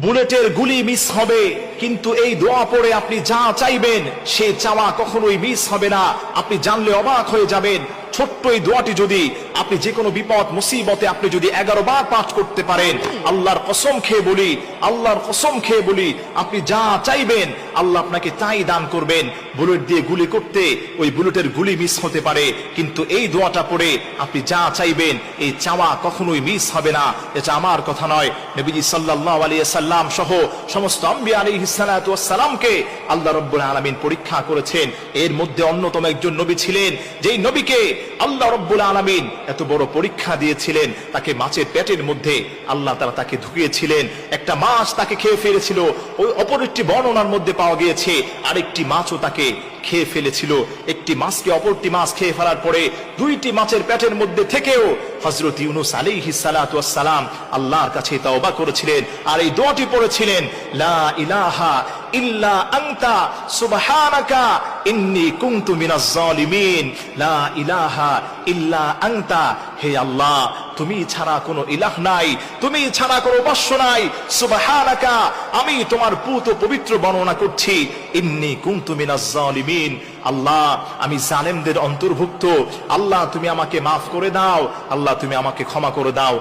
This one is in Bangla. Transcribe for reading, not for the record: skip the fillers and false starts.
বুলেটের গুলি মিস হবে, কিন্তু এই দোয়া পড়ে আপনি যা চাইবেন সে চাওয়া কখনোই মিস হবে না। আপনি জানলে অবাক হয়ে যাবেন, ছোট্ট এই দোয়াটি যদি আপনি যে কোনো বিপদ মুসিবতে আপনি যদি 11 বার পাঠ করতে পারেন, আল্লাহর কসম খেয়ে বলি, আল্লাহর কসম খেয়ে বলি, আপনি যা চাইবেন আল্লাহ আপনাকে তাই দান করবেন। বুলেট দিয়ে গুলি করতে ওই বুলেটের গুলি মিস হতে পারে, কিন্তু এই দোয়াটা পড়ে আপনি যা চাইবেন এই চাওয়া কখনোই মিস হবে না। এটা আমার কথা নয়, নবীজি সাল্লাল্লাহু আলাইহি সাল্লাম সহ সমস্ত আম্বিয়া আলাইহিস সালাতু ওয়াস সালামকে আল্লাহ রাব্বুল আলামিন পরীক্ষা করেছেন। এর মধ্যে অন্যতম একজন নবী ছিলেন, যেই নবীকে আল্লাহ রাব্বুল আলামিন এত বড় পরীক্ষা দিয়েছিলেন। তাকে মাছের পেটের মধ্যে আল্লাহ তাআলা তাকে ঢুকিয়েছিলেন, একটা মাছ তাকে খেয়ে ফেলেছিল। ওই অপর একটি বর্ণনার মধ্যে পাওয়া গিয়েছে আরেকটি মাছও তাকে খেয়ে ফেলেছিল। একটি মাছকে অপরটি মাছ খেয়ে ফেলার পরে দুইটি মাছের পেটের মধ্যে থেকেও হযরত ইউনূস আলাইহিস সালাতু ওয়াস সালাম আল্লাহর কাছে তওবা করেছিলেন আর এই দোয়াটি পড়েছিলেন, লা ইলাহা ইল্লা আনতা সুবহানাকা ইন্নী কুনতু মিনাজ জালিমিন। লা ইলাহা ইল্লা আনতা, হে আল্লাহ তুমি ছাড়া কোনো ইলাহ নাই, তুমি ছাড়া কোনো উপাস্য নাই। সুবহানাকা, আমি তোমার পুত পবিত্র বর্ণনা করছি। ইন্নী কুনতু মিনাজ জালিমিন, আল্লাহ আমি জালেমদের অন্তর্ভুক্ত। আল্লাহ তুমি আমাকে মাফ করে দাও, আল্লাহ তুমি আমাকে ক্ষমা করে দাও।